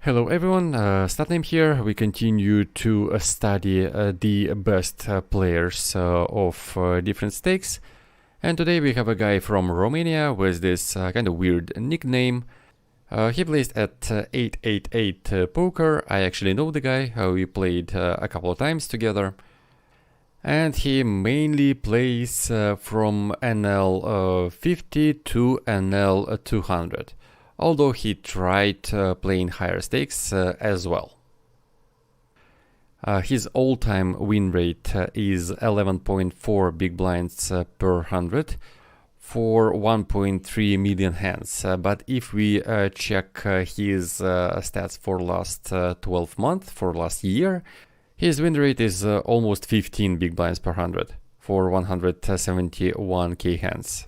Hello everyone, Statname here. We continue to study the best players of different stakes. And today we have a guy from Romania with this kind of weird nickname. He plays at 888 Poker. I actually know the guy. We played a couple of times together. And he mainly plays from NL 50 to NL 200. Although he tried playing higher stakes as well. His all-time win rate is 11.4 big blinds per 100 for 1.3 million hands. But if we check his stats for last 12 months, for last year, his win rate is almost 15 big blinds per 100 for 171k hands.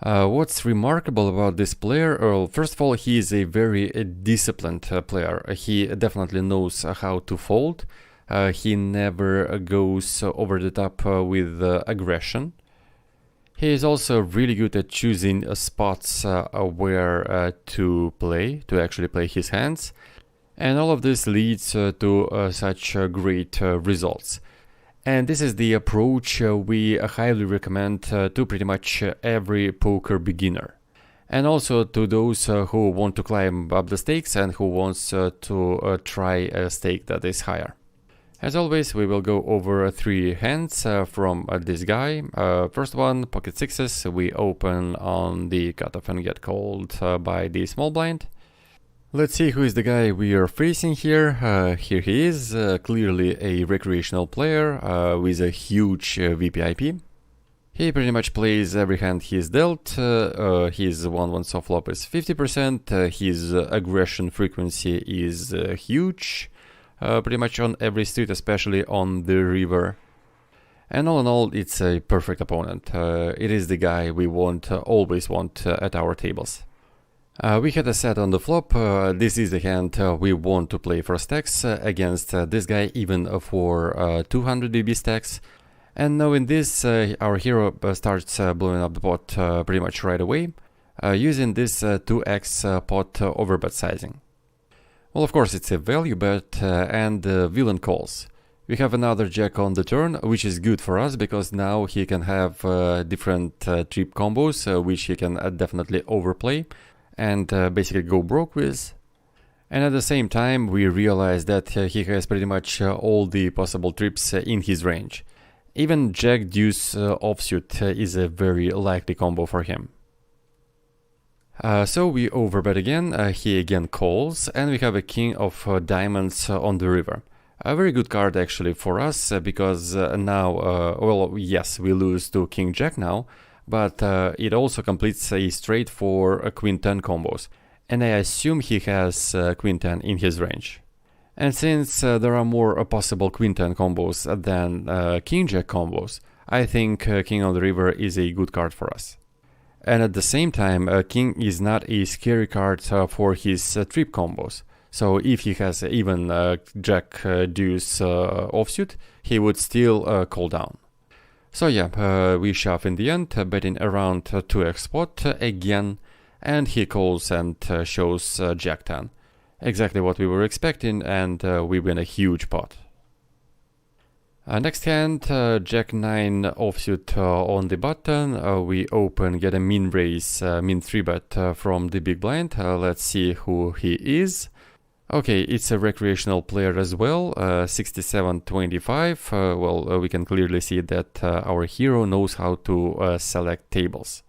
What's remarkable about this player? Well, first of all, he is a very disciplined player. He definitely knows how to fold. He never goes over the top with aggression. He is also really good at choosing spots where to play, to actually play his hands. And all of this leads to such great results. And this is the approach we highly recommend to pretty much every poker beginner. And also to those who want to climb up the stakes and who wants to try a stake that is higher. As always, we will go over 3 hands from this guy. First one, pocket sixes. We open on the cutoff and get called by the small blind. Let's see who is the guy we are facing here. Here he is, clearly a recreational player with a huge VPIP. He pretty much plays every hand he's dealt. His 1-1 soft flop is 50%. His aggression frequency is huge, pretty much on every street, especially on the river. And all in all, it's a perfect opponent. It is the guy we always want at our tables. We had a set on the flop. This is the hand we want to play for stacks against this guy, even for 200 BB stacks. And knowing this, our hero starts blowing up the pot pretty much right away, using this 2x pot overbet sizing. Well, of course, it's a value bet, and villain calls. We have another jack on the turn, which is good for us because now he can have different trip combos, which he can definitely overplay and basically go broke with. And at the same time we realize that he has pretty much all the possible trips in his range. Even Jack Deuce offsuit is a very likely combo for him. So we overbet again, he again calls, and we have a king of diamonds on the river. A very good card actually for us because now, well, yes, we lose to King Jack now, but it also completes a straight for Queen 10 combos, and I assume he has Queen 10 in his range. And since there are more possible Queen 10 combos than King Jack combos, I think King on the River is a good card for us. And at the same time, King is not a scary card for his trip combos. So if he has even Jack Deuce offsuit, he would still call down. So yeah, we shove in the end, betting around 2x pot again, and he calls and shows Jack 10. Exactly what we were expecting, and we win a huge pot. Next hand, Jack 9 offsuit on the button. We open, get a min raise, min 3 bet from the big blind. Let's see who he is. Okay, it's a recreational player as well, 67-25. Well, we can clearly see that our hero knows how to select tables.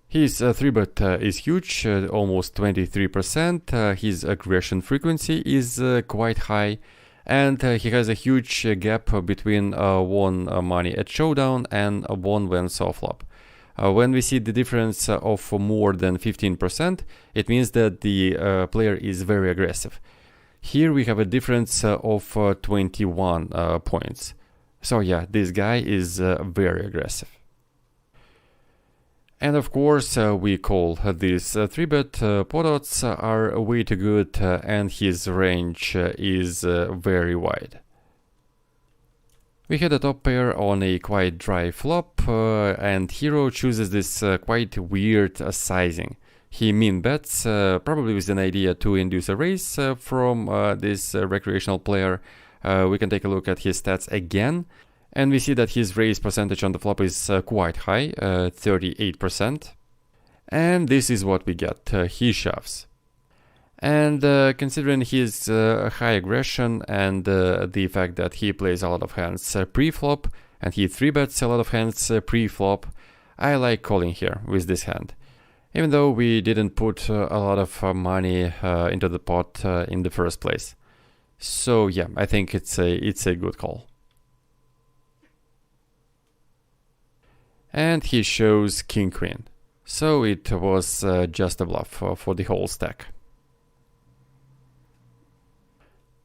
His 3-bet is huge, almost 23%. His aggression frequency is quite high, and he has a huge gap between won money at showdown and won when soft flop. When we see the difference of more than 15%, it means that the player is very aggressive. Here we have a difference of 21 points. So yeah, this guy is very aggressive. And of course we call this 3-bet. Pot odds are way too good and his range is very wide. We had a top pair on a quite dry flop and hero chooses this quite weird sizing. He min bets, probably with an idea to induce a raise from this recreational player. We can take a look at his stats again, and we see that his raise percentage on the flop is quite high, 38%. And this is what we get, he shoves. And considering his high aggression and the fact that he plays a lot of hands pre-flop, and he 3-bets a lot of hands pre-flop, I like calling here with this hand. Even though we didn't put a lot of money into the pot in the first place. So yeah, I think it's a good call. And he shows king-queen. So it was just a bluff for the whole stack.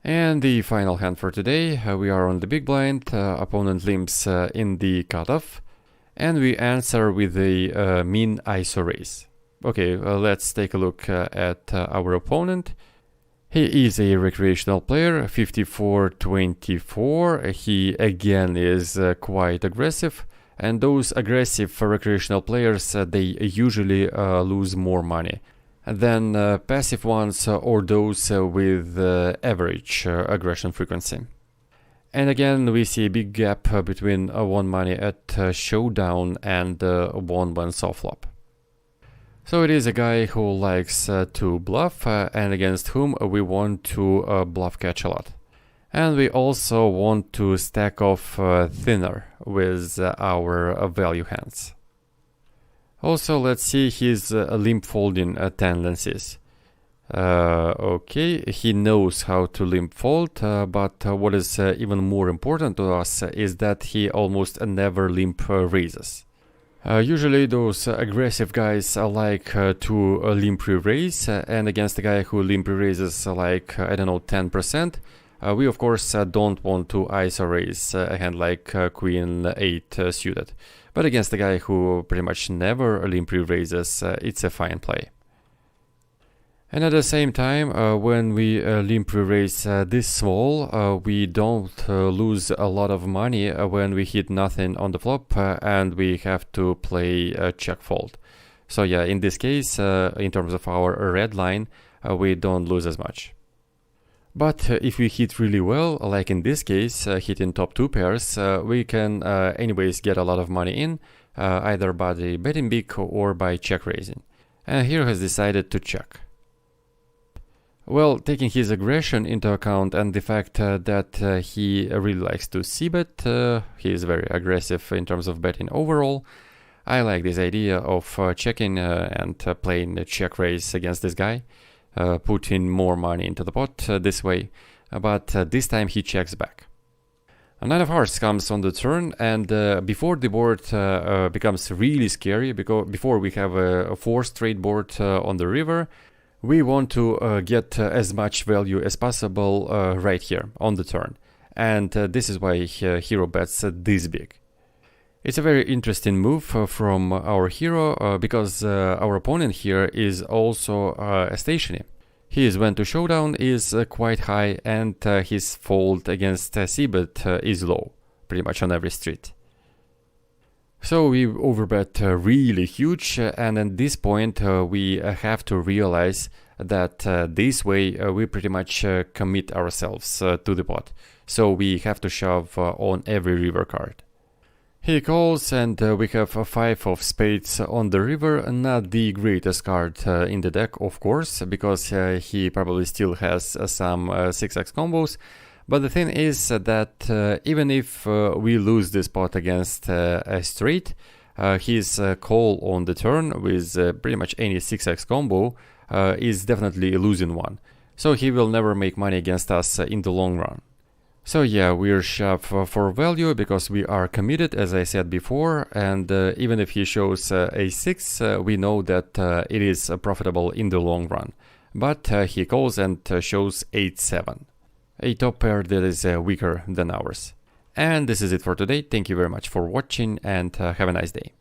And the final hand for today, we are on the big blind, opponent limps in the cutoff, and we answer with a min ISO raise. Okay, let's take a look at our opponent. He is a recreational player, 54-24. He again is quite aggressive, and those aggressive recreational players, they usually lose more money than passive ones or those with average aggression frequency. And again, we see a big gap between won money at showdown and won when soft flop. So it is a guy who likes to bluff and against whom we want to bluff catch a lot. And we also want to stack off thinner with our value hands. Also, let's see his limp folding tendencies. Okay, he knows how to limp fold, but what is even more important to us is that he almost never limp raises. Usually those aggressive guys like to limp re-raise, and against a guy who limp re-raises like, I don't know, 10%, we of course don't want to ISO raise a hand like Queen 8 suited. But against a guy who pretty much never limp re-raises, it's a fine play. And at the same time, when we limp re-raise this small, we don't lose a lot of money when we hit nothing on the flop and we have to play check fold. So yeah, in this case, in terms of our red line, we don't lose as much. But if we hit really well, like in this case, hitting top 2 pairs, we can anyways get a lot of money in, either by the betting big or by check raising. And here has decided to check. Well, taking his aggression into account and the fact that he really likes to c-bet, he is very aggressive in terms of betting overall, I like this idea of checking and playing a check raise against this guy, putting more money into the pot this way, but this time he checks back. A Nine of Hearts comes on the turn, and before the board becomes really scary, because before we have a 4 straight board on the river, we want to get as much value as possible right here on the turn. And this is why hero bets this big. It's a very interesting move from our hero because our opponent here is also a stationary. His win to showdown is quite high, and his fold against c-bet is low, pretty much on every street. So we overbet really huge, and at this point we have to realize that this way we pretty much commit ourselves to the pot. So we have to shove on every river card. He calls, and we have a 5 of spades on the river, not the greatest card in the deck, of course, because he probably still has some 6x combos. But the thing is that even if we lose this pot against a straight, his call on the turn with pretty much any 6x combo is definitely a losing one. So he will never make money against us in the long run. So yeah, we're shove for value because we are committed, as I said before, and even if he shows a 6, we know that it is profitable in the long run. But he calls and shows 8-7. A top pair that is weaker than ours. And this is it for today. Thank you very much for watching, and have a nice day.